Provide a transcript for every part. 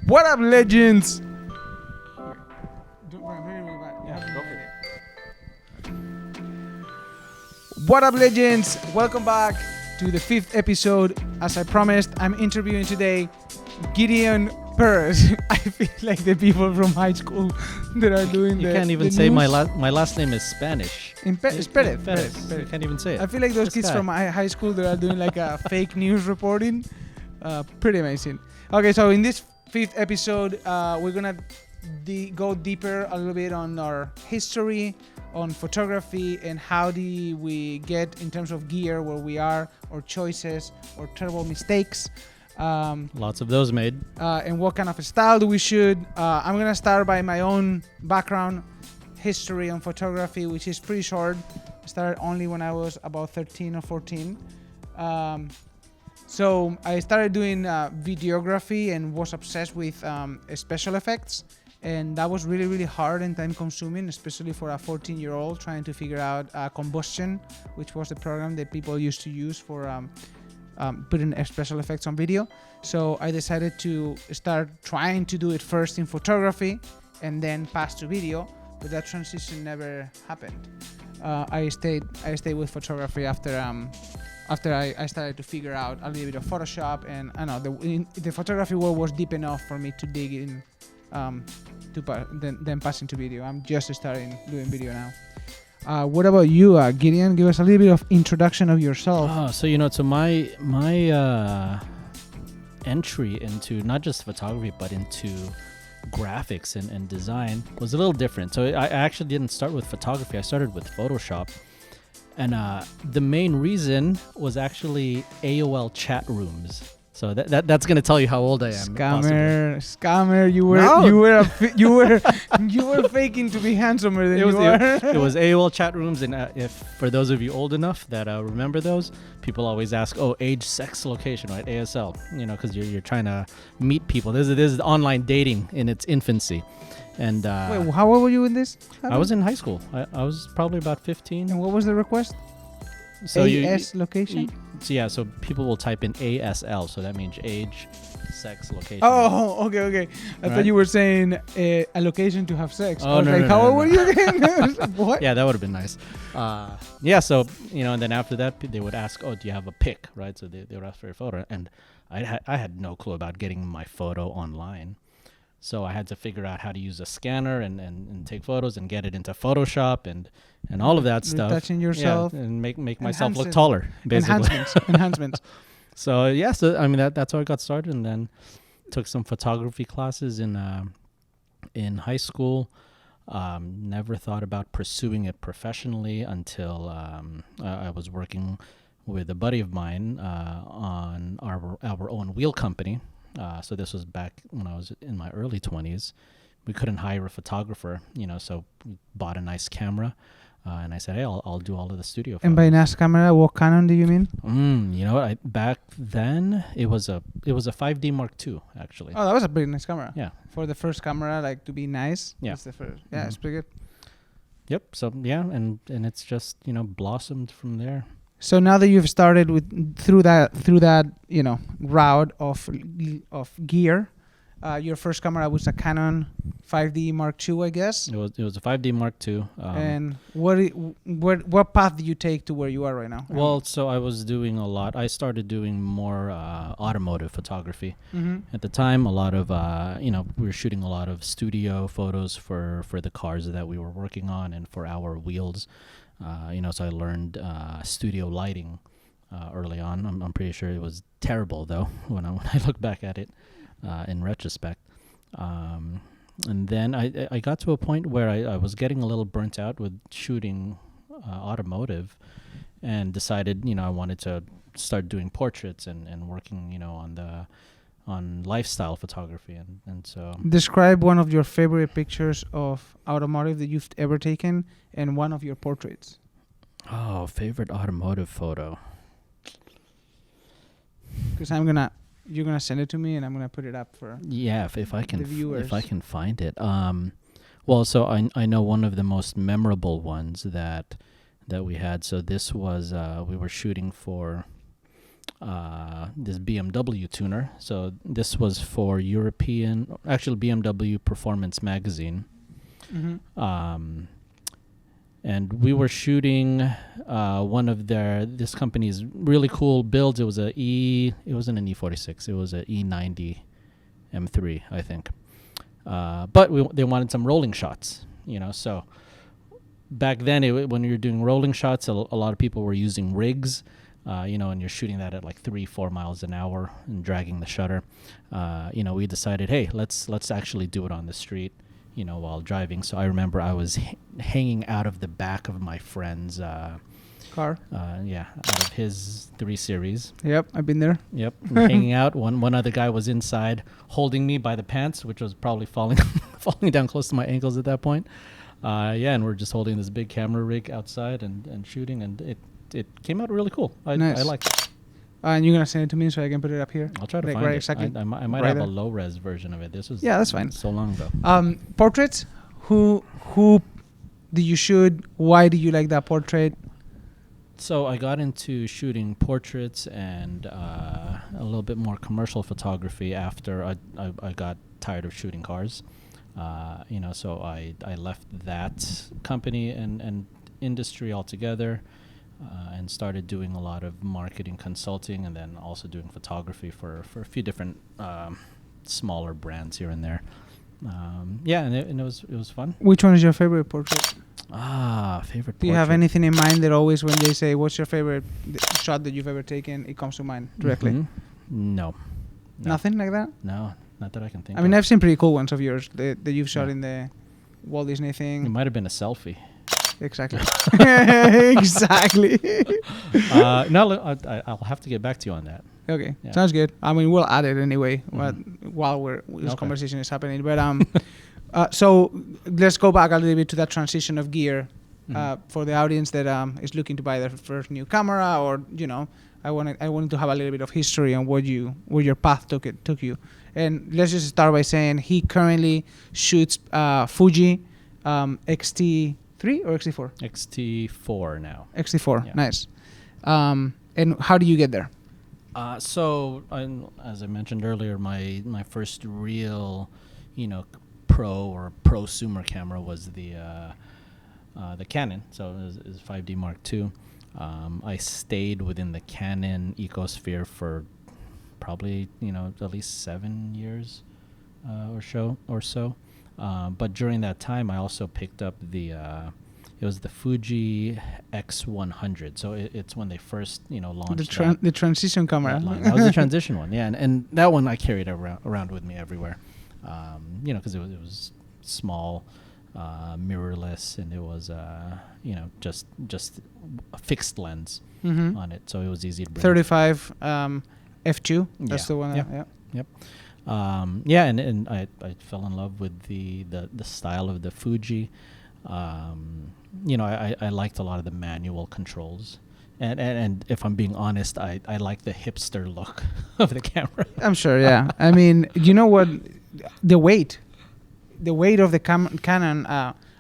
What up, legends? What up, legends? Welcome back to the 5th episode. As I promised, I'm interviewing today Gideon Perez. I feel like the people from high school that are doing you the can't even the say news. my last name is Spanish. It's Perez. You can't even say it. I feel like those This kids guy. from high school that are doing like a fake news reporting. Pretty amazing. Okay, so in this 5th episode, we're gonna go deeper a little bit on our history, on photography, and how do we get in terms of gear where we are, or choices, or terrible mistakes. Lots of those made. And what kind of style do we shoot. I'm gonna start by my own background history on photography, which is pretty short. I started only when I was about 13 or 14. So I started doing videography and was obsessed with special effects, and that was really, really hard and time consuming, especially for a 14-year-old trying to figure out combustion, which was the program that people used to use for putting special effects on video. So I decided to start trying to do it first in photography and then pass to video, but that transition never happened. I stayed with photography after I started to figure out a little bit of Photoshop, and I know the photography world was deep enough for me to dig in, then passing to video. I'm just starting doing video now. What about you, Gideon? Give us a little bit of introduction of yourself. So my entry into not just photography but into graphics and design was a little different. So I actually didn't start with photography. I started with Photoshop. And the main reason was actually AOL chat rooms. So that's gonna tell you how old I am. Scammer! You were faking to be handsomer than you are. It was AOL chat rooms, and if for those of you old enough that remember those, people always ask, age, sex, location, right? ASL, because you're trying to meet people. This is online dating in its infancy. And wait, how old were you in this? I was in high school. I was probably about 15. And what was the request? So location? So people will type in ASL, so that means age, sex, location. Oh, okay. I thought you were saying a location to have sex. Oh, I was no, how old no. were you again? What? Yeah, that would have been nice. So, and then after that, they would ask, do you have a pic, right? So they would ask for a photo. And I had no clue about getting my photo online. So I had to figure out how to use a scanner and take photos and get it into Photoshop and all of that stuff. Touching yourself. Yeah, and make myself look taller, basically. Enhancements. So that's how I got started, and then took some photography classes in high school. Never thought about pursuing it professionally until I was working with a buddy of mine on our own wheel company. So this was back when I was in my early 20s. We couldn't hire a photographer, so we bought a nice camera. And I said, hey, I'll do all of the studio photos. And by nice camera, what Canon do you mean? You know what? Back then, it was a 5D Mark II, actually. Oh, that was a pretty nice camera. Yeah. For the first camera, like, to be nice. Yeah. That's the first. Yeah, it's pretty good. Yep. So, yeah, and it's just, blossomed from there. So now that you've started through that route of gear, your first camera was a Canon 5D Mark II, I guess. It was a 5D Mark II. And what path did you take to where you are right now? Well, so I was doing a lot. I started doing more automotive photography. Mm-hmm. At the time, a lot of we were shooting a lot of studio photos for the cars that we were working on and for our wheels. So I learned studio lighting early on. I'm pretty sure it was terrible, though, when I look back at it in retrospect. And then I got to a point where I was getting a little burnt out with shooting automotive, and decided, I wanted to start doing portraits and working, on lifestyle photography. And so... Describe one of your favorite pictures of automotive that you've ever taken and one of your portraits. Oh, favorite automotive photo. Because you're gonna send it to me and I'm gonna put it up for if I can the viewers. If I can find it. Well, so I know one of the most memorable ones that we had. So this was we were shooting for this BMW tuner. So this was for actually BMW Performance Magazine. Mm-hmm. And we were shooting one of this company's really cool builds. It wasn't an E46. It was an E90 M3, I think. But they wanted some rolling shots, so back then when you're doing rolling shots, a lot of people were using rigs, and you're shooting that at like 3-4 miles an hour and dragging the shutter. We decided, hey, let's actually do it on the street, while driving. So I remember I was hanging out of the back of my friend's car. Out of his 3 Series. Yep, I've been there. Yep, hanging out. One other guy was inside holding me by the pants, which was probably falling down close to my ankles at that point. And we're just holding this big camera rig outside and shooting, and it came out really cool. Nice. I liked it. And you're gonna send it to me so I can put it up here. I'll try to find right, it. Exactly. I might right have there. a low res version of it. This was that's fine. so long ago. Portraits. Who did you shoot? Why did you like that portrait? So I got into shooting portraits and a little bit more commercial photography after I got tired of shooting cars. So I left that company and industry altogether. And started doing a lot of marketing consulting, and then also doing photography for a few different smaller brands here and there. And it was fun. Which one is your favorite portrait? Favorite portrait. Do you have anything in mind that always when they say what's your favorite shot that you've ever taken, it comes to mind directly? Mm-hmm. No. Nothing like that? No, not that I can think of. I mean, I've seen pretty cool ones of yours that you've shot in the Walt Disney thing. It might have been a selfie. Exactly. Exactly. I'll have to get back to you on that. Okay, Yeah. sounds good. I mean, we'll add it anyway Mm-hmm. while this Okay. conversation is happening. But so let's go back a little bit to that transition of gear for the audience that is looking to buy their first new camera, or I wanted to have a little bit of history on where your path took you. And let's just start by saying he currently shoots Fuji XT3 or XT4? XT4 now. XT4, Yeah. nice. And how do you get there? So as I mentioned earlier, my first real, pro or prosumer camera was the Canon. So it was 5D Mark II. I stayed within the Canon ecosphere for probably at least 7 years or so. But during that time, I also picked up it was the Fuji X100. So it's when they first launched The transition camera. that line. That was the transition one, yeah, and that one I carried around with me everywhere, because it was small, mirrorless, and it was just a fixed lens on it, so it was easy to bring. 35 f2. That's Yeah. the one. Yep. Yeah. Yep. And I fell in love with the style of the Fuji. I liked a lot of the manual controls. And if I'm being honest, I like the hipster look of the camera. I'm sure. Yeah. I mean, you know what? The weight of the Canon.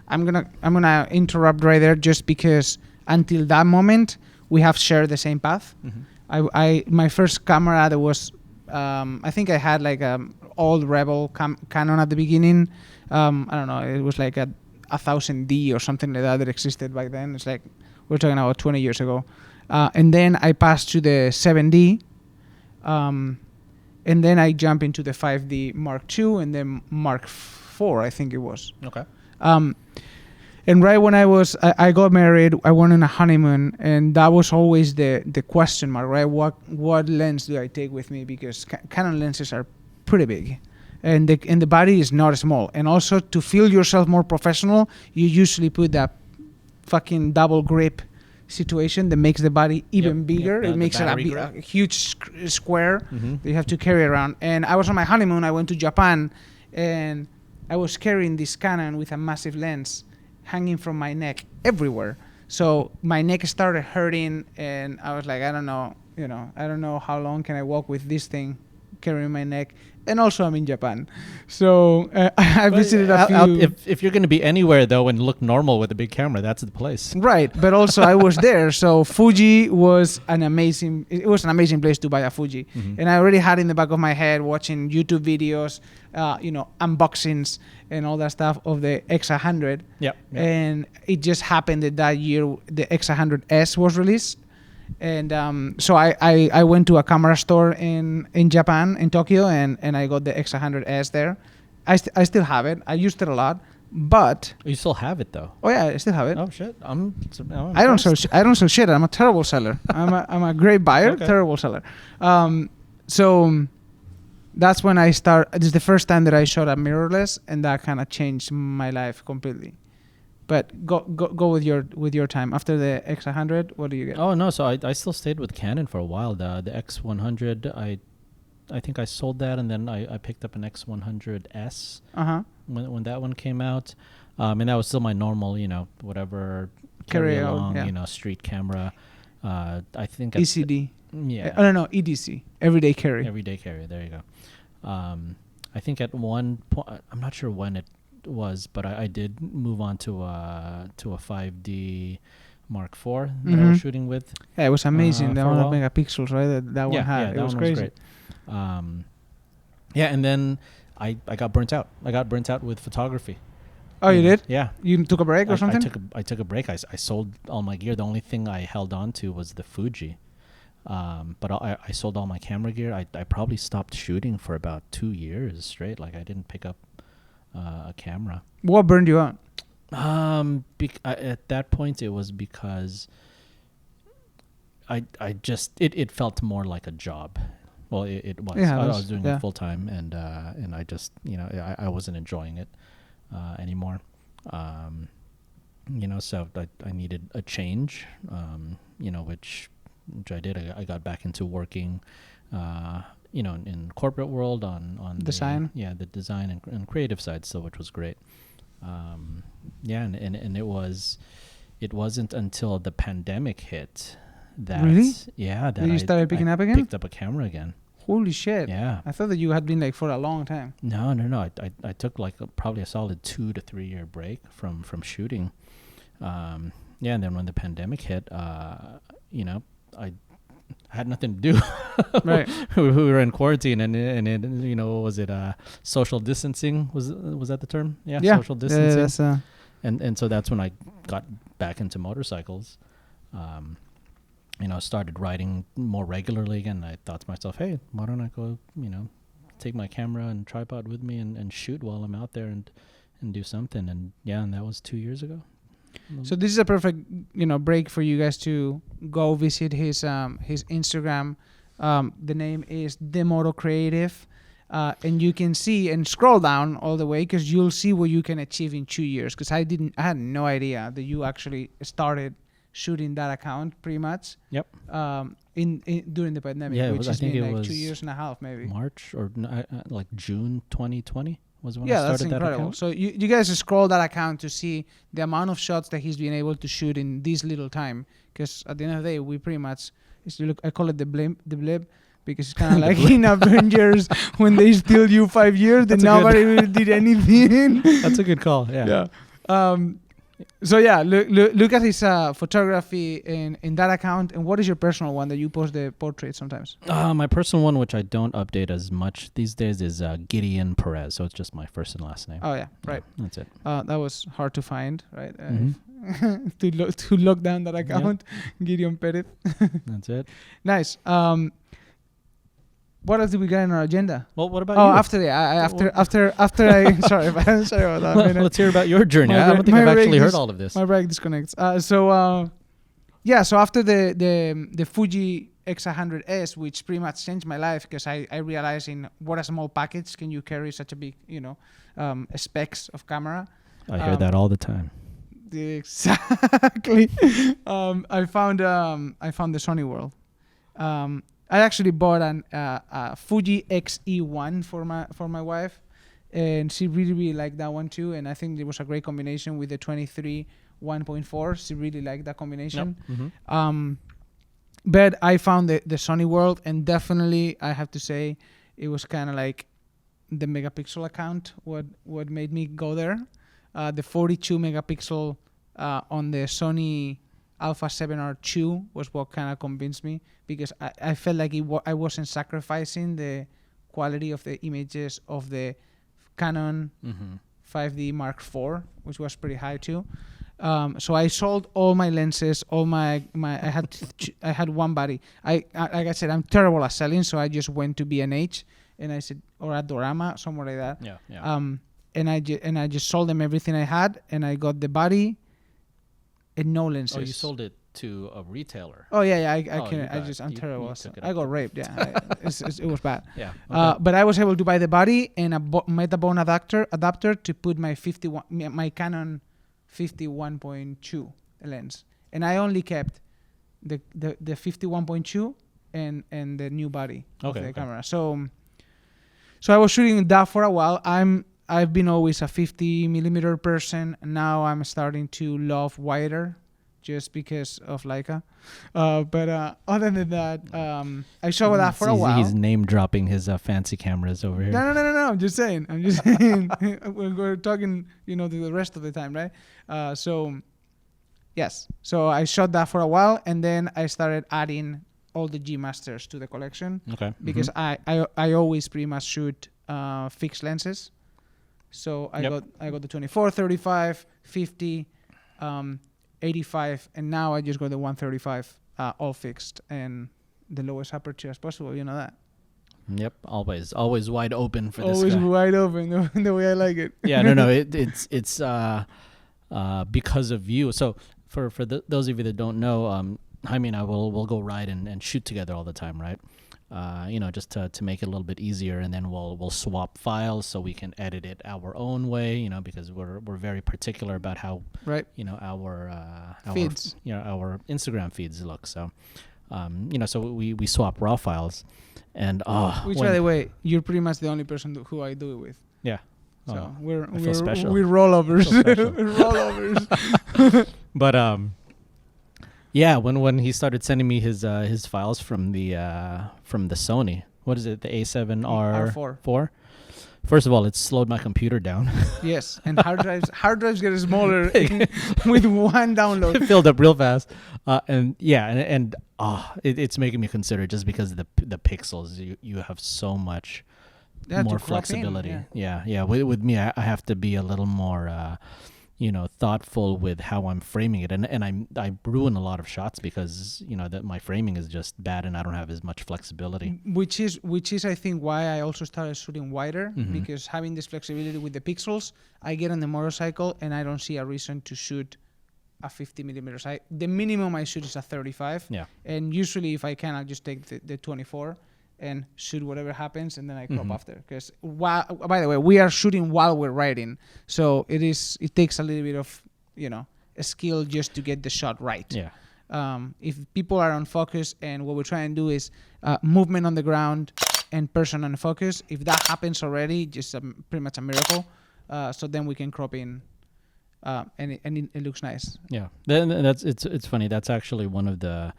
I'm gonna interrupt right there just because until that moment we have shared the same path. Mm-hmm. My first camera that was I think I had like old Rebel Canon at the beginning. I don't know. It was like a 1000D or something like that existed back then. It's like we're talking about 20 years ago. And then I passed to the 7D. And then I jump into the 5D Mark II and then Mark IV, I think it was. Okay. And right when I got married, I went on a honeymoon, and that was always the question mark, right? What lens do I take with me? Because Canon lenses are pretty big, and the body is not small. And also to feel yourself more professional, you usually put that fucking double grip situation that makes the body even bigger. It makes it a huge square that you have to carry around. And I was on my honeymoon. I went to Japan, and I was carrying this Canon with a massive lens hanging from my neck everywhere. So my neck started hurting, and I was like, I don't know how long can I walk with this thing carrying my neck. And also I'm in Japan. So I visited a few. If you're going to be anywhere, though, and look normal with a big camera, that's the place. Right. But also I was there. So Fuji was an amazing place to buy a Fuji. Mm-hmm. And I already had in the back of my head watching YouTube videos, unboxings and all that stuff of the X100. Yep. And it just happened that year the X100S was released. And so I went to a camera store in Japan, in Tokyo, and I got the X100S there. I still have it. I used it a lot, but You still have it, though. oh yeah, I still have it. Oh, shit. I don't sell shit. I'm a terrible seller. I'm a great buyer, Okay. terrible seller. So that's when I start. This is the first time that I shot a mirrorless, and that kind of changed my life completely. But go with your time. After the X100, what do you get? Oh, no. So I still stayed with Canon for a while. The X100, I think I sold that, and then I picked up an X100S when that one came out. And that was still my normal, whatever carry along, street camera. I think ECD. Yeah. I don't know, EDC, everyday carry. Everyday carry. There you go. I think at one point, I'm not sure when it was, but I did move on to a 5D Mark IV that I was shooting with. Yeah, it was amazing. The for a amount of while. megapixels, right? That one had. Yeah, It that was one crazy. was great. And then I got burnt out. I got burnt out with photography. Oh, you did? Yeah. You took a break or something? I took a break. I sold all my gear. The only thing I held on to was the Fuji. But I sold all my camera gear. I probably stopped shooting for about 2 years straight. Like, I didn't pick up a camera. What burned you out? At that point, it was because I just it felt more like a job. Well, it was. Yeah, I was doing it full time, and I just I wasn't enjoying it anymore. So I needed a change. Which I did. I got back into working. In corporate world on design. The design and creative side, so which was great. And it wasn't until the pandemic hit that that you started picking up again? Picked up a camera again. Holy shit! Yeah, I thought that you had been like for a long time. No. I took like probably a solid 2 to 3 year break from shooting. And then when the pandemic hit, I had nothing to do. Right. We were in quarantine, and was it social distancing? Was that the term? Yeah. Social distancing. And so that's when I got back into motorcycles. Started riding more regularly again. I thought to myself, hey, why don't I go, take my camera and tripod with me and shoot while I'm out there and do something. And that was 2 years ago. So this is a perfect, break for you guys to go visit his Instagram. The name is The Moto Creative, and you can see and scroll down all the way because you'll see what you can achieve in 2 years. Because I had no idea that you actually started shooting that account pretty much. Yep. During the pandemic, which has been like 2 years and a half, maybe. March or like June 2020. Was when I that's started incredible. That account. So you guys scroll that account to see the amount of shots that he's been able to shoot in this little time. Because at the end of the day, we pretty much, I call it the blip, because it's kind of like in Avengers when they steal you 5 years, then nobody really did anything. That's a good call. Yeah. So look at his photography in that account. And what is your personal one that you post the portrait sometimes? My personal one, which I don't update as much these days, is Gideon Perez. So it's just my first and last name. Oh yeah, right. That's it. That was hard to find, right? To lock down that account, Gideon Perez. That's it. Nice. What else did we get on our agenda? Well, what about you? After I sorry about that. Well, let's hear about your journey. I don't think I've actually heard all of this. My brain disconnects. So after the Fuji X100S, which pretty much changed my life because I realized in what a small package can you carry such a big, specs of camera. I hear that all the time. Exactly. I found the Sony World. I actually bought a Fuji XE1 for my wife, and she really liked that one too. And I think it was a great combination with the 23 1.4. She really liked that combination. Yep. Mm-hmm. But I found the Sony World, and definitely I have to say it was kind of like the megapixel account what made me go there. The 42 megapixel on the Sony Alpha 7R2 was what kind of convinced me, because I felt like I wasn't sacrificing the quality of the images of the Canon 5D Mark IV, which was pretty high too. So I sold all my lenses, all my I had one body. Like I said, I'm terrible at selling, so I just went to B&H and I said, or at Dorama, somewhere like that. Yeah. And I just sold them everything I had, and I got the body and no lenses. Oh, you sold it to a retailer? Oh yeah. I'm terrible. I got raped. Yeah, it was bad. Yeah. Okay. But I was able to buy the body and a Metabone adapter to put my Canon 51.2 lens, and I only kept the 51.2 and the new body of the camera. So I was shooting that for a while. I've been always a 50 millimeter person. Now I'm starting to love wider, just because of Leica. But other than that, I shot that for a while. He's name dropping his fancy cameras over here. No. I'm just saying. We're talking, to the rest of the time, right? Yes. So I shot that for a while, and then I started adding all the G Masters to the collection. Okay. Because I always pretty much shoot fixed lenses. So I got the 24, 35, 50, 85, and now I just got the 135 all fixed and the lowest aperture as possible. You know that. Yep, always wide open for this guy. Always wide open, the way I like it. Yeah, no, it's because of you. So for those of you that don't know, Jaime and I will go ride and shoot together all the time, right? Just to make it a little bit easier, and then we'll swap files so we can edit it our own way, because we're very particular about how our feeds, our Instagram feeds look. So so we swap raw files, and which by the way, you're pretty much the only person who I do it with. Yeah. So we're special. We're rollovers. Rollovers. But yeah, when he started sending me his files from the Sony, what is it, the a7r4? First of all, it slowed my computer down. Yes, and hard drives get smaller with one download. It filled up real fast, it's making me consider, just because of the pixels, you have so much more flexibility. Yeah. With me, I have to be a little more thoughtful with how I'm framing it, and I ruin a lot of shots because that my framing is just bad and I don't have as much flexibility. Which is I think why I also started shooting wider, because having this flexibility with the pixels, I get on the motorcycle and I don't see a reason to shoot a 50 millimeters. The minimum I shoot is a 35. Yeah. And usually if I can, I'll just take the 24 and shoot whatever happens, and then I crop after. Because by the way, we are shooting while we're riding, so it takes a little bit of a skill just to get the shot right. Yeah. If people are on focus, and what we're trying to do is movement on the ground and person on focus, if that happens already, just pretty much a miracle. So then we can crop in, and it looks nice. Yeah. Then it's funny. That's actually one of the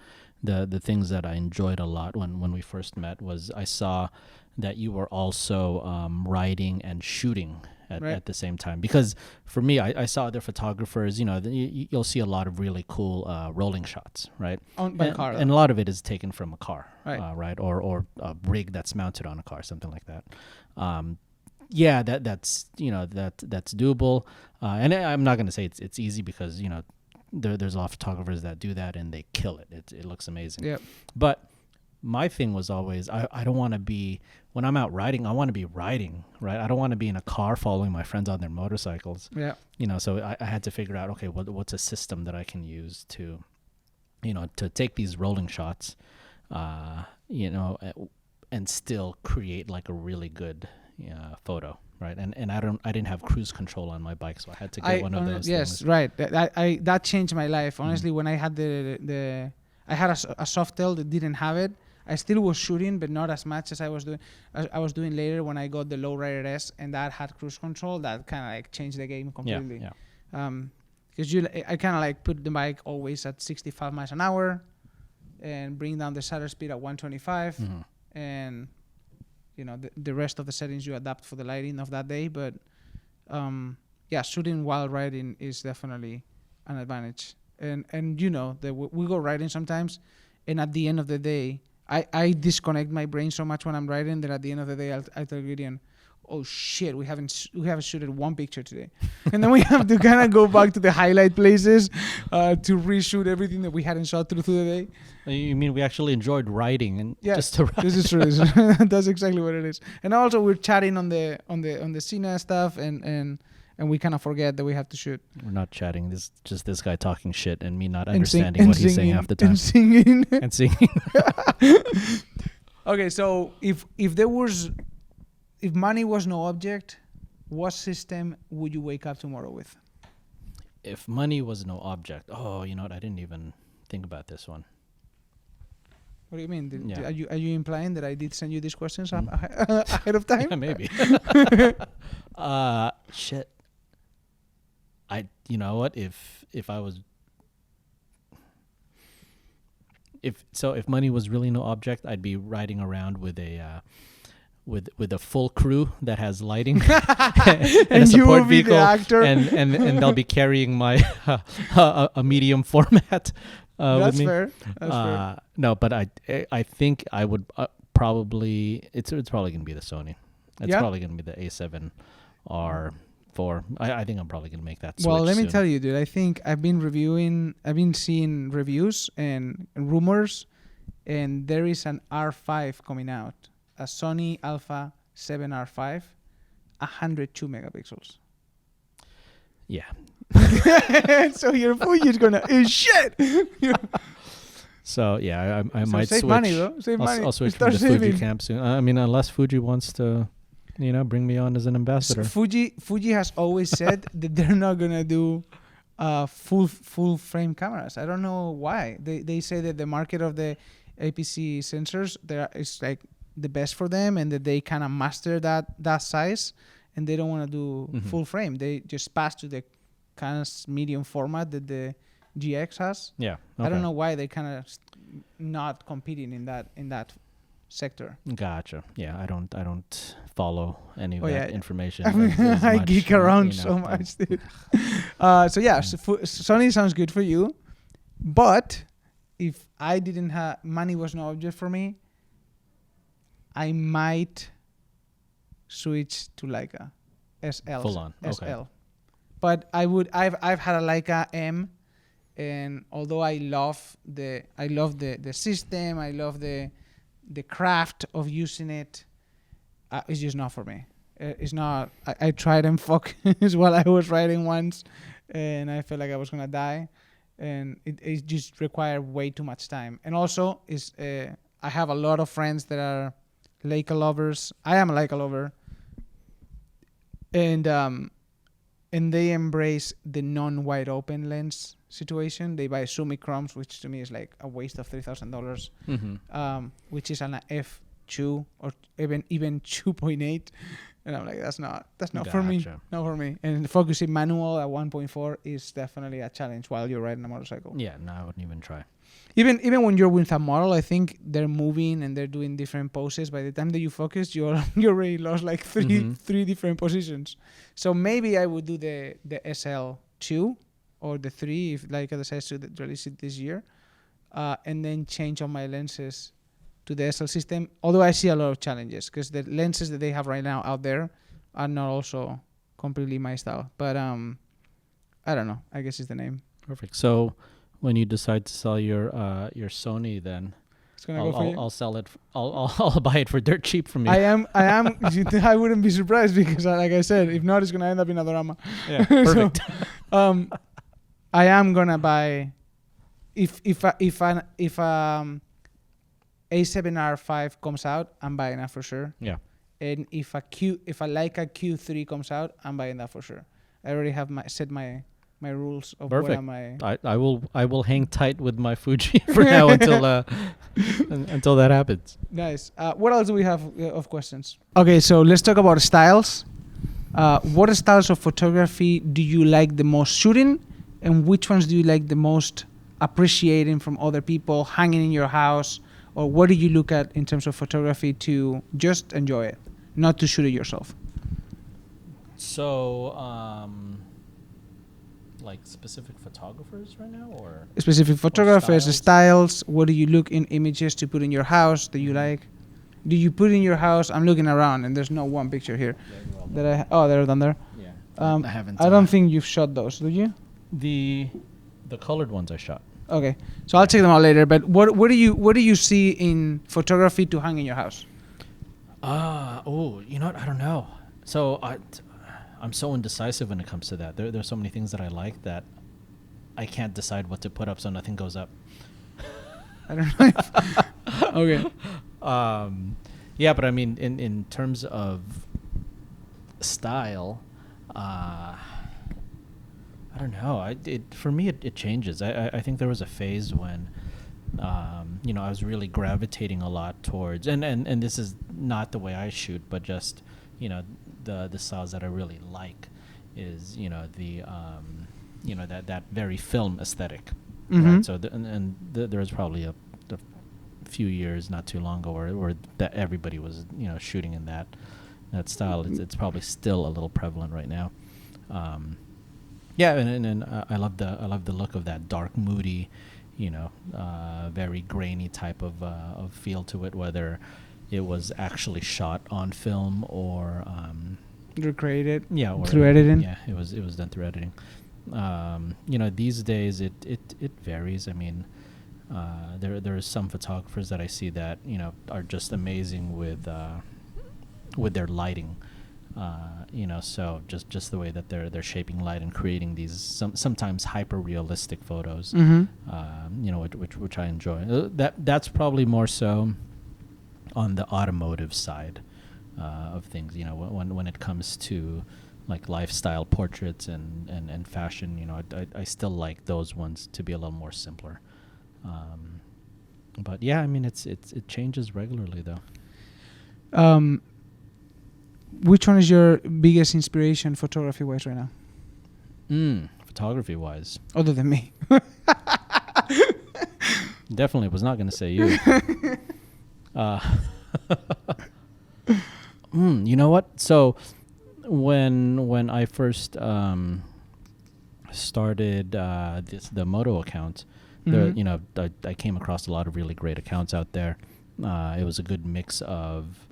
things that I enjoyed a lot when we first met, was I saw that you were also riding and shooting at the same time. Because for me, I saw other photographers, you'll see a lot of really cool rolling shots, right? By car. And a lot of it is taken from a car, right? Right? Or a rig that's mounted on a car, something like that. That's doable. And I'm not going to say it's easy, because, there's a lot of photographers that do that and they kill it. It looks amazing. Yep. But my thing was always, I don't want to be, when I'm out riding, I want to be riding, right? I don't want to be in a car following my friends on their motorcycles. Yeah. So I had to figure out, okay, what's a system that I can use to take these rolling shots, and still create like a really good photo. Right, and I didn't have cruise control on my bike, so I had to get one of those. Yes, things. Right. That changed my life. Honestly, when I had I had a Softail that didn't have it. I still was shooting, but not as much as I was doing. I was doing later when I got the Lowrider S, and that had cruise control. That kind of like changed the game completely. Yeah. Because I kind of like put the bike always at 65 miles an hour, and bring down the shutter speed at 125, and the rest of the settings you adapt for the lighting of that day. But shooting while riding is definitely an advantage. And that we go riding sometimes, and at the end of the day, I disconnect my brain so much when I'm riding that at the end of the day I tell Gideon, oh shit, we haven't shooted one picture today. And then we have to kind of go back to the highlight places to reshoot everything that we hadn't shot through the day. You mean we actually enjoyed riding and just to ride? This is true. That's exactly what it is. And also we're chatting on the Cena stuff, and we kind of forget that we have to shoot. We're not chatting. This just this guy talking shit and me not understanding what he's saying half the time. And singing. And singing. Okay, so if money was no object, what system would you wake up tomorrow with? If money was no object. Oh, you know what? I didn't even think about this one. What do you mean? Are you implying that I did send you these questions ahead of time? Yeah, maybe. Shit. You know what? If money was really no object, I'd be riding around with a full crew that has lighting and a support vehicle, and they'll be carrying my a medium format That's with me. fair. That's fair. No, but I think I would probably it's probably gonna be the Sony. It's probably gonna be the a7r4. I think I'm probably gonna make that switch. Well, let me soon. tell you, dude. I think I've been seeing reviews and rumors, and there is an R5 coming out, a Sony Alpha 7R5, 102 megapixels. Yeah. So your Fuji is gonna shit. So yeah, I might save switch. money though. Save money. I'll switch Start from the Fuji saving. camp soon. I mean, unless Fuji wants to, bring me on as an ambassador. So Fuji has always said that they're not gonna do full frame cameras. I don't know why. They say that the market of the APC sensors is like the best for them, and that they kind of master that size, and they don't want to do full frame. They just pass to the kind of medium format that the GX has. Yeah. I don't know why they kind of not competing in that sector. Gotcha. Yeah, I don't follow any of that information. I geek around so much, dude. Sony sounds good for you, but if I didn't have money was no object for me, I might switch to Leica SL. Full on. SL. Okay. But I've had a Leica M, and although I love the system, I love the craft of using it, it's just not for me. It's not. I tried and focus while I was riding once, and I felt like I was gonna die, and it just required way too much time. And also, I have a lot of friends that are Leica lovers. I am a Leica lover, and they embrace the non-wide open lens situation. They buy Sumichromes, which to me is like a waste of $3,000, which is an f2 or even 2.8, and I'm like, that's not for me, not for me. And focusing manual at 1.4 is definitely a challenge while you're riding a motorcycle. Yeah, no, I wouldn't even try. Even when you're with a model, I think they're moving and they're doing different poses. By the time that you focus, you already lost like three different positions. So maybe I would do the SL2 or the 3 if Leica decides to release it this year, and then change all my lenses to the SL system. Although I see a lot of challenges because the lenses that they have right now out there are not also completely my style. But I don't know. I guess it's the name. Perfect. So when you decide to sell your Sony, then it's gonna go for you. I'll sell it. I'll buy it for dirt cheap from you. I am. I wouldn't be surprised because, like I said, if not, it's gonna end up in a drama. Yeah, perfect. So, I am gonna buy if A7R5 comes out, I'm buying that for sure. Yeah. And if a Leica Q3 comes out, I'm buying that for sure. I already have set my rules of Perfect. what am I. I will hang tight with my Fuji for now until that happens. Nice. What else do we have of questions? Okay, so let's talk about styles. What styles of photography do you like the most shooting, and which ones do you like the most appreciating from other people, hanging in your house, or what do you look at in terms of photography to just enjoy it, not to shoot it yourself? So, like specific photographers right now, or Specific photographers, styles? styles. What do you look in images to put in your house that you like? Do you put in your house? I'm looking around and there's no one picture here that they're down there. Yeah, I haven't. I don't think you've shot those, do you? The colored ones I shot. Okay, so I'll check them out later. But what do you see in photography to hang in your house? You know what? I don't know. So I'm so indecisive when it comes to that. There's so many things that I like that I can't decide what to put up, so nothing goes up. I don't know. Okay. Yeah, but I mean, in terms of style, I don't know. For me, it changes. I think there was a phase when, I was really gravitating a lot towards, and this is not the way I shoot, but just, the styles that I really like is, that very film aesthetic, right? So there was probably a few years not too long ago where that everybody was shooting in that style. It's probably still a little prevalent right now. Yeah, and I love the look of that dark, moody, very grainy type of feel to it, whether it was actually shot on film or recreated. Yeah, or through editing. Yeah, it was done through editing. These days it varies. I mean, there are some photographers that I see that are just amazing with their lighting. So just the way that they're shaping light and creating these sometimes hyper realistic photos. Which I enjoy. That's probably more so on the automotive side of things. When it comes to like lifestyle portraits and fashion, I still like those ones to be a little more simpler. But yeah, I mean it changes regularly though. Which one is your biggest inspiration photography wise right now? Photography wise, Other than me. definitely was not going to say you. You know what? So when I first started the moto account, there, I came across a lot of really great accounts out there. It was a good mix of,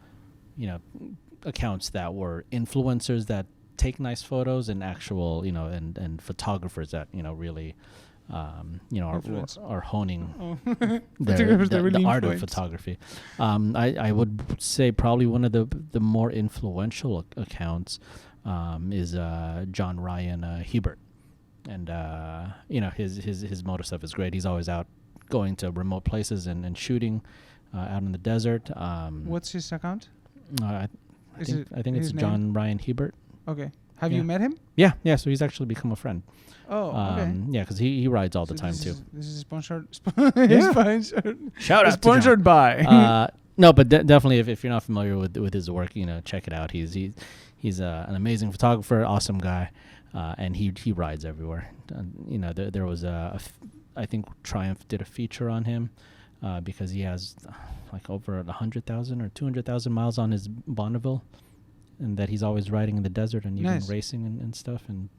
accounts that were influencers that take nice photos and actual, and photographers that, really, are honing the art of photography. I would say probably one of the more influential accounts is John Ryan Hebert. And his motor stuff is great. He's always out going to remote places and shooting out in the desert. What's his account? I think it's John Ryan Hebert. Okay. Have you met him? Yeah. So he's actually become a friend. Oh, okay. Yeah, because he rides all the time too. This is sponsored. Sponsored. Shout out. Sponsored by. No, but definitely, if you're not familiar with his work, check it out. He's an amazing photographer, awesome guy, and he rides everywhere. There was I think Triumph did a feature on him because he has like over 100,000 or 200,000 miles on his Bonneville, and that he's always riding in the desert and even racing and stuff. And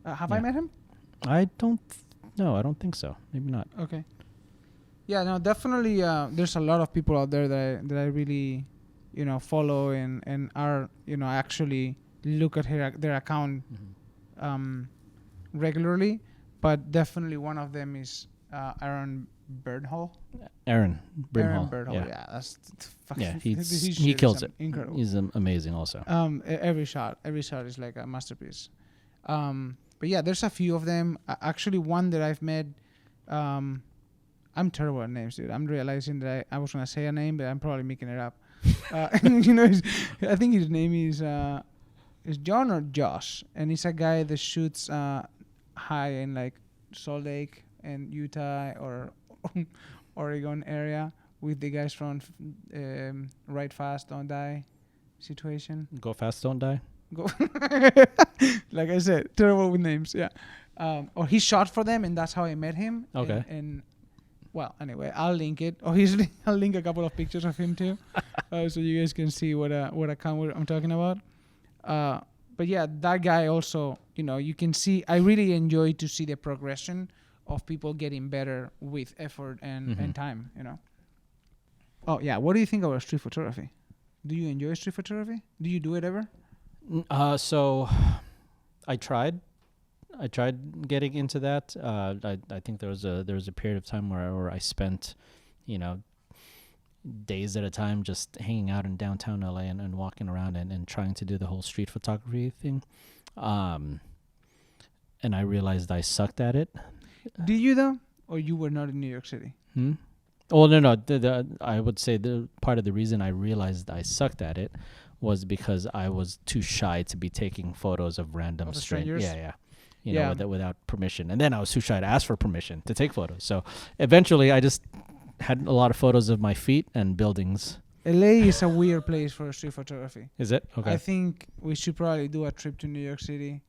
have I met him? I don't think so. Maybe not. Okay. Yeah, no, definitely. There's a lot of people out there that I really, follow and are, actually look at their account regularly. But definitely one of them is Aaron Birdhall. Aaron Birdhall. Yeah, that's fucking. Yeah, he kills it. Incredible. He's amazing also. Every shot is like a masterpiece. But yeah, there's a few of them. Actually, one that I've met. I'm terrible at names, dude. I'm realizing that I was gonna say a name, but I'm probably making it up. I think his name is John or Josh, and he's a guy that shoots high in like Salt Lake and Utah or Oregon area with the guys from Ride Fast, Don't Die situation. Go Fast, Don't Die. Go. Like I said, terrible with names. Yeah. Or he shot for them, and that's how I met him. Okay. And well, anyway, I'll link it. Obviously, I'll link a couple of pictures of him too, so you guys can see what account I'm talking about. But yeah, that guy also, you can see. I really enjoy to see the progression of people getting better with effort and time. Oh yeah, what do you think about street photography? Do you enjoy street photography? Do you do it ever? So I tried getting into that. I think there was a period of time where I spent, days at a time just hanging out in downtown LA and walking around and trying to do the whole street photography thing. And I realized I sucked at it. Did you though? Or you were not in New York City? Oh, no. I would say the part of the reason I realized I sucked at it was because I was too shy to be taking photos of random strangers. Yeah. Without permission. And then I was too shy to ask for permission to take photos. So eventually I just had a lot of photos of my feet and buildings. LA is a weird place for street photography. Is it? Okay. I think we should probably do a trip to New York City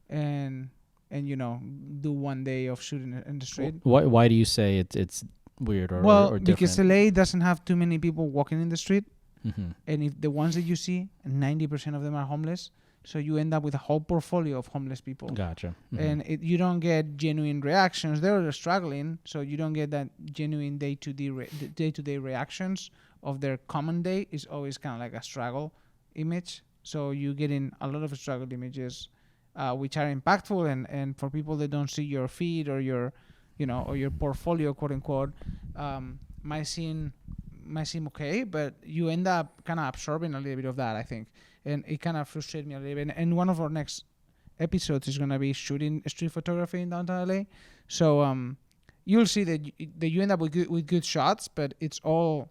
and do one day of shooting in the street. Why do you say it's weird or different? Because LA doesn't have too many people walking in the street. Mm-hmm. And if the ones that you see, 90% of them are homeless. So you end up with a whole portfolio of homeless people. Gotcha. Mm-hmm. And you don't get genuine reactions. They're struggling, so you don't get that genuine day-to-day reactions of their common day. Is always kind of like a struggle image. So you get in a lot of struggle images, which are impactful, and for people that don't see your feed or your portfolio, quote unquote, might seem okay, but you end up kind of absorbing a little bit of that, I think. And it kind of frustrated me a little bit. And one of our next episodes is going to be shooting street photography in downtown LA. So you'll see that you end up with good shots, but it's all,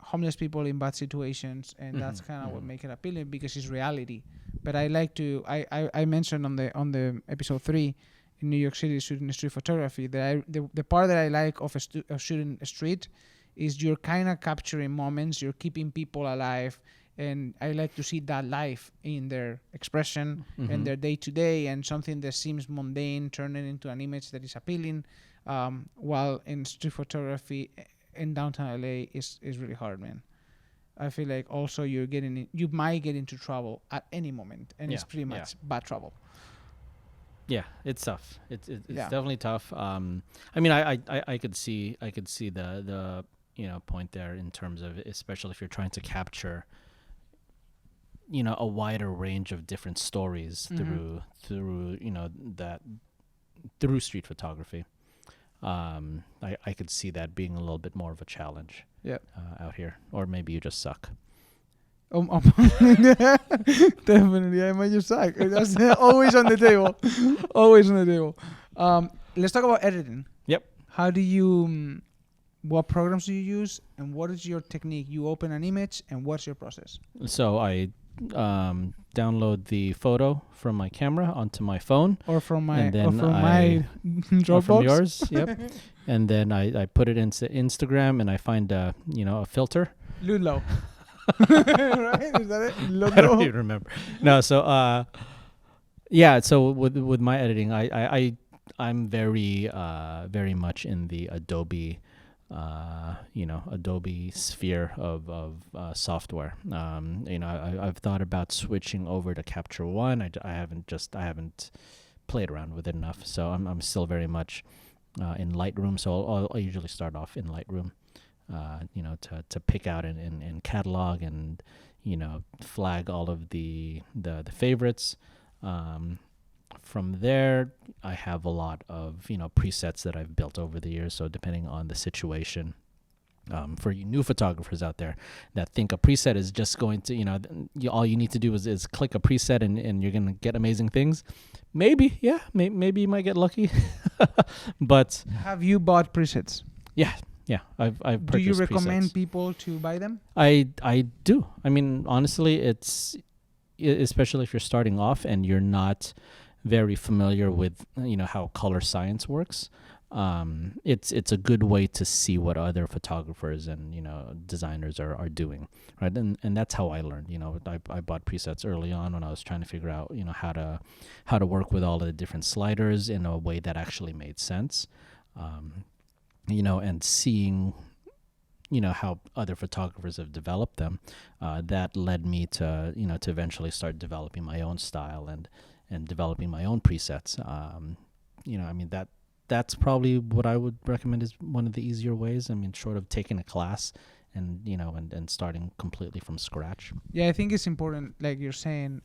homeless people in bad situations. And that's kind of what makes it appealing, because it's reality. But I like to, I mentioned on the episode 3 in New York City shooting street photography, that the part that I like of shooting a street is you're kind of capturing moments, you're keeping people alive, and I like to see that life in their expression and their day-to-day, and something that seems mundane turning into an image that is appealing, while in street photography in downtown LA is really hard, man. I feel like also you might get into trouble at any moment, and it's pretty much bad trouble. Yeah, it's tough. It's definitely tough. I mean, I could see the point there in terms of, especially if you're trying to capture, a wider range of different stories through street photography. I could see that being a little bit more of a challenge. Out here, or maybe you just suck. Definitely, I might just suck. That's always on the table. Always on the table. Let's talk about editing. Yep. How do you? What programs do you use, and what is your technique? You open an image, and what's your process? So I download the photo from my camera onto my phone, or from my Dropbox, or from yours. Yep. And then I put it into Instagram, and I find a filter. Ludlow. Right? Is that it? Ludlow? I don't even remember. No. So So with my editing, I'm very much in the Adobe. Adobe sphere of software. I've thought about switching over to Capture One. I haven't played around with it enough. So I'm still very much in Lightroom. So I'll usually start off in Lightroom, to pick out and catalog and flag all of the favorites. From there, I have a lot of presets that I've built over the years. So depending on the situation, for you new photographers out there that think a preset is just going to all you need to do is click a preset and you're gonna get amazing things. Maybe maybe you might get lucky. But have you bought presets? Yeah. I've purchased presets. Do you recommend people to buy them? I do. I mean, honestly, it's especially if you're starting off and you're not very familiar with how color science works. it's a good way to see what other photographers and designers are doing, right? And that's how I learned. I bought presets early on when I was trying to figure out how to work with all of the different sliders in a way that actually made sense, and seeing how other photographers have developed them. That led me to to eventually start developing my own style and developing my own presets. I mean that's probably what I would recommend is one of the easier ways. I mean, short of taking a class and and starting completely from scratch. Yeah, I think it's important, like you're saying,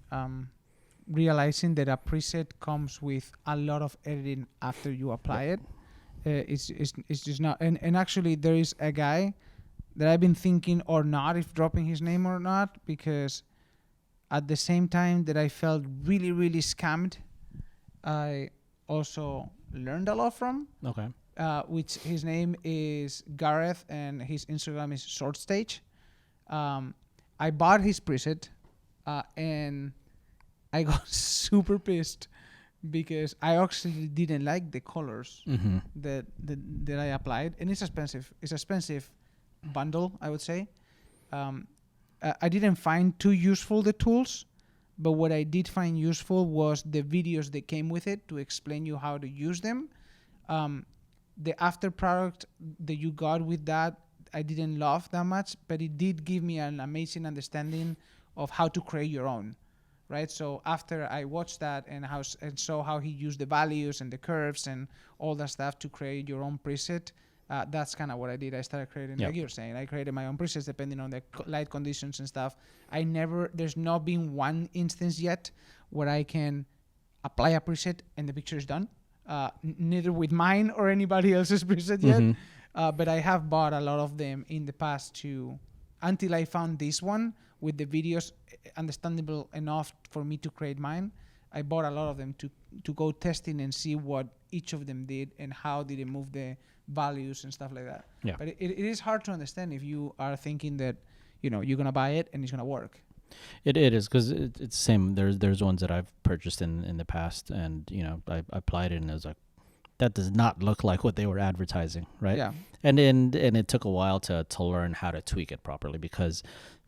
realizing that a preset comes with a lot of editing after you apply it. It's just not. And actually, there is a guy that I've been thinking or not if dropping his name or not, because at the same time that I felt really, really scammed, I also learned a lot from. Okay. Which his name is Gareth and his Instagram is Short Stage. I bought his preset and I got super pissed because I actually didn't like the colors that I applied, and it's expensive. It's expensive bundle, I would say. I didn't find too useful the tools, but what I did find useful was the videos that came with it to explain you how to use them. The after product that you got with that, I didn't love that much, but it did give me an amazing understanding of how to create your own, right? So after I watched that and saw how he used the values and the curves and all that stuff to create your own preset, that's kind of what I did. I started creating, like you're saying, I created my own presets depending on the light conditions and stuff. There's not been one instance yet where I can apply a preset and the picture is done. Neither with mine or anybody else's preset yet. But I have bought a lot of them in the past until I found this one with the videos understandable enough for me to create mine. I bought a lot of them to go testing and see what each of them did and how did it move the values and stuff like that. Yeah. But it is hard to understand if you are thinking that you're gonna buy it and it's gonna work. It is, because it's the same. There's ones that I've purchased in the past, and I applied it and I was like, that does not look like what they were advertising, right? Yeah. And it took a while to learn how to tweak it properly, because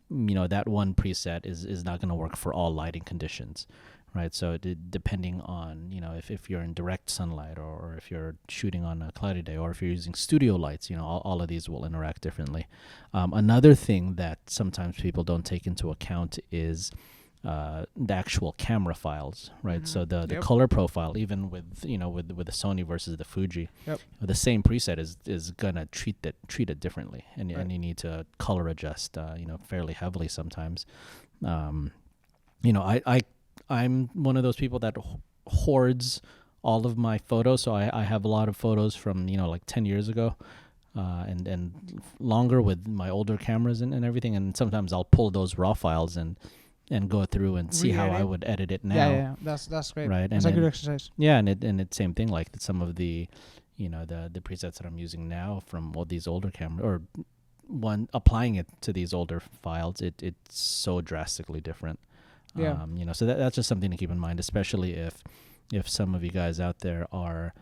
that one preset is not going to work for all lighting conditions, right? So depending on if you're in direct sunlight, or if you're shooting on a cloudy day, or if you're using studio lights, all of these will interact differently. Another thing that sometimes people don't take into account is the actual camera files, right? So the color profile, even with the Sony versus the Fuji, the same preset is gonna treat it differently, and you need to color adjust fairly heavily sometimes. I'm one of those people that hoards all of my photos, so I have a lot of photos from like 10 years ago. And longer with my older cameras and everything, and sometimes I'll pull those raw files and go through and see how I would edit it now. Yeah, that's great. Right, that's a good exercise. Yeah, and it's same thing. Like some of the, the presets that I'm using now from all these older cameras, or applying it to these older files, it's so drastically different. Yeah. So that's just something to keep in mind, especially if some of you guys out there are,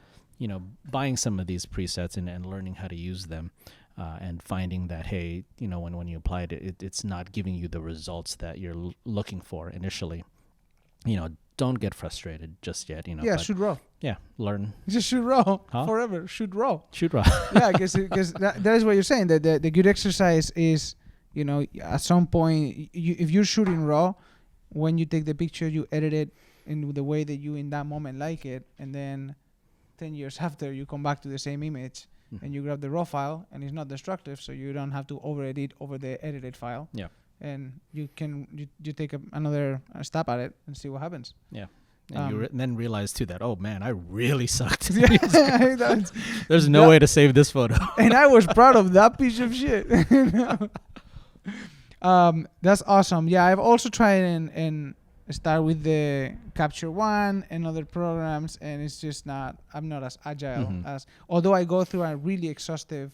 buying some of these presets and learning how to use them. And finding that, hey, when you applied it's not giving you the results that you're looking for initially. Don't get frustrated just yet. Yeah, shoot raw. Yeah, learn. Just shoot raw forever. Shoot raw. Shoot raw. Yeah, because that is what you're saying. That the good exercise is, at some point, if you're shooting raw, when you take the picture, you edit it in the way that you in that moment like it, and then 10 years after, you come back to the same image. And you grab the raw file, and it's not destructive, so you don't have to over-edit over the edited file. Yeah. And you can you take another stab at it and see what happens. Yeah. And you then realize too that, oh man, I really sucked. There's no way to save this photo. And I was proud of that piece of shit. That's awesome. Yeah, I've also tried and start with the Capture One and other programs, and it's just I'm not as agile as, although I go through a really exhaustive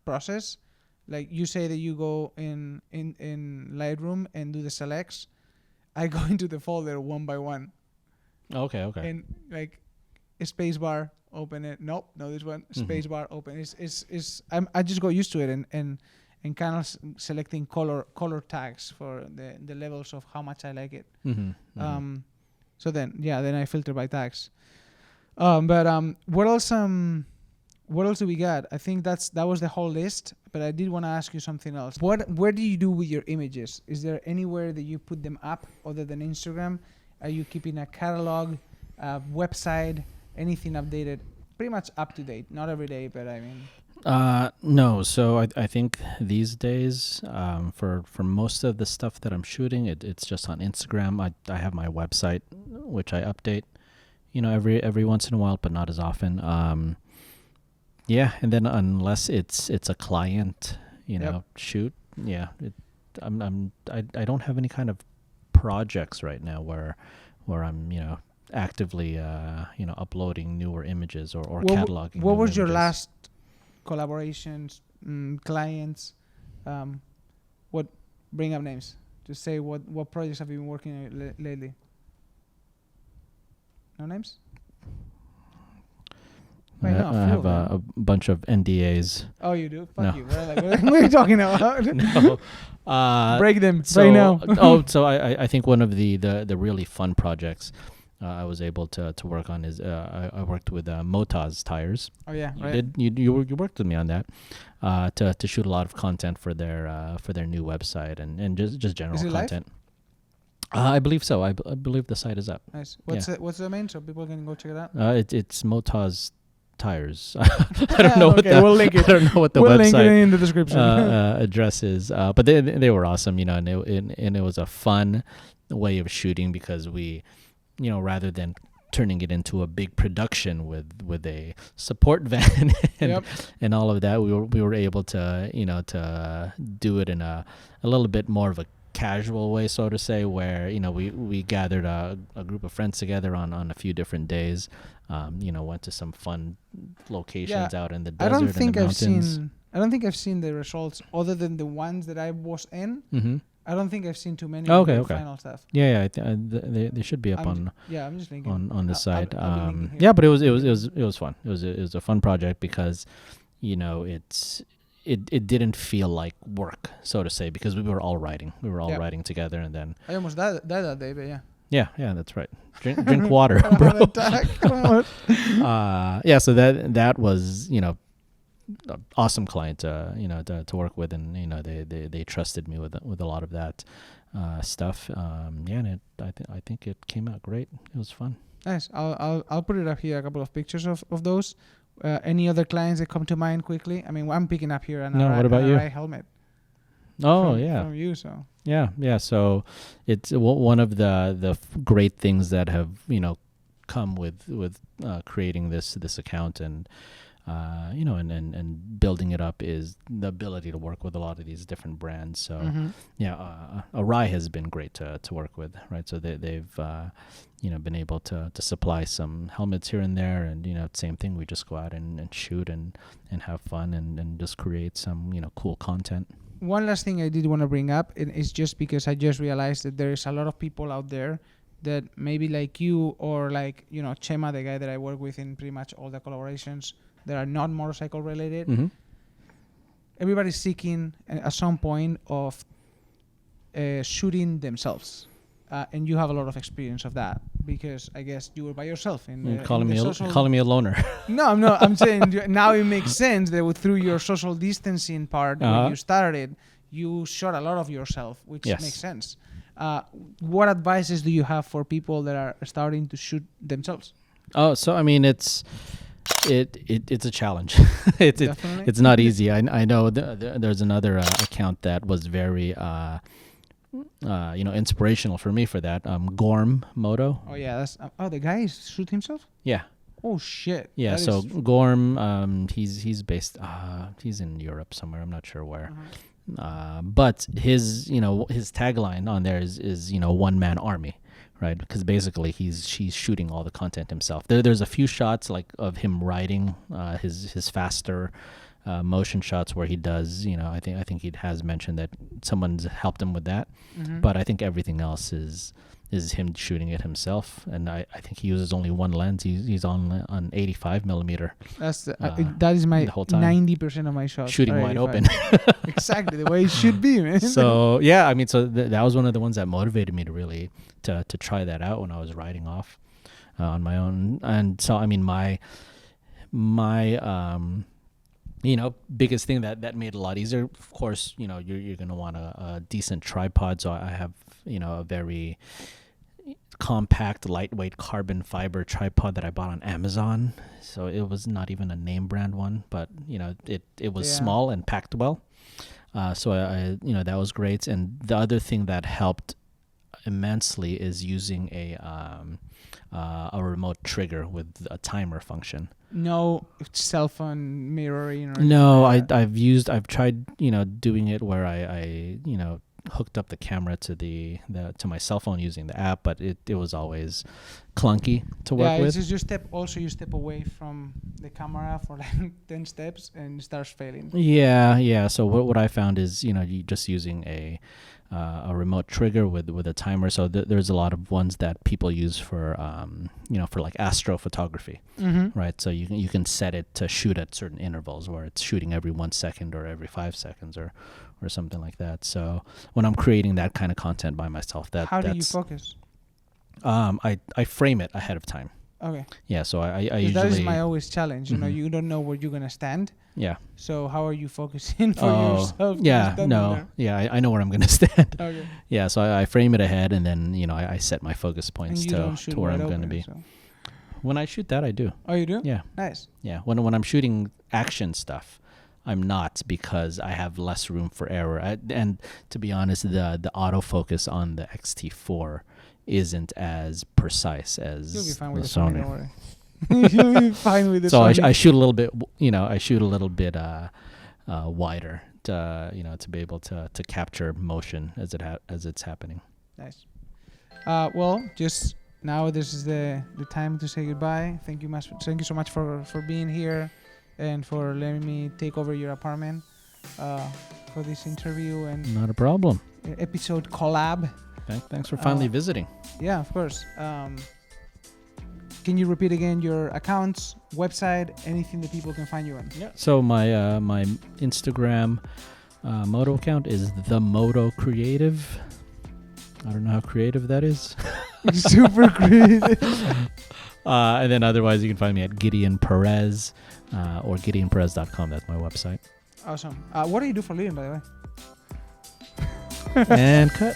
process. Like you say that you go in Lightroom and do the selects, I go into the folder one by one. Okay. And like spacebar, open it. Nope, no, this one. Spacebar, open. I just got used to it and kind of selecting color tags for the levels of how much I like it. So then I filter by tags. What else? What else do we got? I think that was the whole list. But I did want to ask you something else. Where do you do with your images? Is there anywhere that you put them up other than Instagram? Are you keeping a catalog, website, anything updated? Pretty much up to date. Not every day, but I mean. No. So I think these days, for most of the stuff that I'm shooting, it's just on Instagram. I have my website, which I update, every once in a while, but not as often. Yeah, and then unless it's a client, shoot. Yeah, I don't have any kind of projects right now where I'm actively uploading newer images or cataloging. What was your last collaborations, clients? What bring up names? Just say what projects have you been working on lately? No names? I have a bunch of NDAs. Oh, you do? Fuck No. you. What are you talking about? No. Break them right now. So I think one of the really fun projects I was able to work on is I worked with Motaz tires. Oh yeah, right. You worked with me on that to shoot a lot of content for their new website and just general content. I believe so. I believe the site is up. Nice. What's the domain so people can go check it out? It's Motaz tires. I don't know we'll link it. I don't know what the we'll website link it in the description. Address is. But they were awesome, and it was a fun way of shooting because we, rather than turning it into a big production with a support van and all of that, we were able to to do it in a little bit more of a casual way, so to say, where we gathered a group of friends together on a few different days. Went to some fun locations out in the desert. I don't think I've seen the results other than the ones that I was in. Mm-hmm. I don't think I've seen too many okay. final stuff. Yeah. They should be up on I'm just linking on the site. I'll But it was fun. It was a fun project because it didn't feel like work, so to say, because we were all writing. We were all writing together, and then I almost died that day, but yeah. Yeah, that's right. Drink water, bro. So that was awesome client to work with, and they trusted me with a lot of that stuff. And I think it came out great. It was fun. Nice. I'll put it up here, a couple of pictures of those. Any other clients that come to mind quickly? I mean, I'm picking up here what about you? Helmet. From you, so. Yeah. So it's one of the great things that have come with creating this account and and building it up is the ability to work with a lot of these different brands. So Arai has been great to work with, right? So they've been able to supply some helmets here and there, and same thing. We just go out and shoot and have fun and just create some cool content. One last thing I did want to bring up is just because I just realized that there is a lot of people out there that maybe like you or like Chema, the guy that I work with in pretty much all the collaborations that are not motorcycle related. Mm-hmm. Everybody's seeking at some point of shooting themselves, and you have a lot of experience of that because I guess you were by yourself. Calling me a loner. No, I'm saying now it makes sense that through your social distancing part when you started, you shot a lot of yourself, which makes sense. What advices do you have for people that are starting to shoot themselves? Oh, so I mean, it's a challenge. It's not easy. I know there's another account that was very inspirational for me for that. Gorm Moto. Oh yeah, that's the guy shoot himself. Yeah. Oh shit. Yeah. So Gorm, he's based. He's in Europe somewhere. I'm not sure where. But his tagline on there is one man army. Right, because basically she's shooting all the content himself. There's a few shots like of him riding his faster motion shots where he does. I think he has mentioned that someone's helped him with that. Mm-hmm. But I think everything else is is him shooting it himself, and I think he uses only one lens. He's on 85 millimeter. That is my the whole time. 90% of my shots. Shooting are wide 85. open. Exactly the way it should be, man. So yeah, I mean, so that was one of the ones that motivated me to really to try that out when I was riding off on my own. And so I mean, my biggest thing that made it a lot easier, of course, you're going to want a decent tripod. So I have, a very compact, lightweight carbon fiber tripod that I bought on Amazon. So it was not even a name brand one, but, it was small and packed well. So I that was great. And the other thing that helped immensely is using a remote trigger with a timer function. No cell phone mirroring. Or no, like I've tried doing it where I hooked up the camera to to my cell phone using the app, but it was always clunky to work with. Yeah, it's just you step away from the camera for like 10 steps and it starts failing. Yeah. So what I found is you just using a remote trigger with a timer. So there's a lot of ones that people use for for like astrophotography, right? So you can set it to shoot at certain intervals where it's shooting every 1 second or every 5 seconds or something like that. So when I'm creating that kind of content by myself, how do you focus? I frame it ahead of time. Okay. Yeah. So I usually, that is my always challenge. You don't know where you're gonna stand. Yeah. So how are you focusing for yourself? Yeah. No. Yeah. I know where I'm gonna stand. Okay. Yeah. So I frame it ahead, and then I set my focus points to where I'm gonna be. So. When I shoot that, I do. Oh, you do? Yeah. Nice. Yeah. When I'm shooting action stuff, I'm not, because I have less room for error. And to be honest, the autofocus on the XT-4 isn't as precise as You'll be fine the with Sony. Don't worry. You'll be fine with the Sony. So I shoot a little bit. I shoot a little bit wider to be able to capture motion as it's happening. Nice. Well, just now this is the time to say goodbye. Thank you so much for being here and for letting me take over your apartment for this interview and not a problem. Episode collab. Thanks for finally visiting. Yeah, of course. Can you repeat again your accounts, website, anything that people can find you on? Yeah. So my Instagram moto account is the Moto Creative. I don't know how creative that is. Super creative. And then otherwise you can find me at Gideon Perez or GideonPerez.com. That's my website. Awesome. What do you do for a living, by the way? And cut.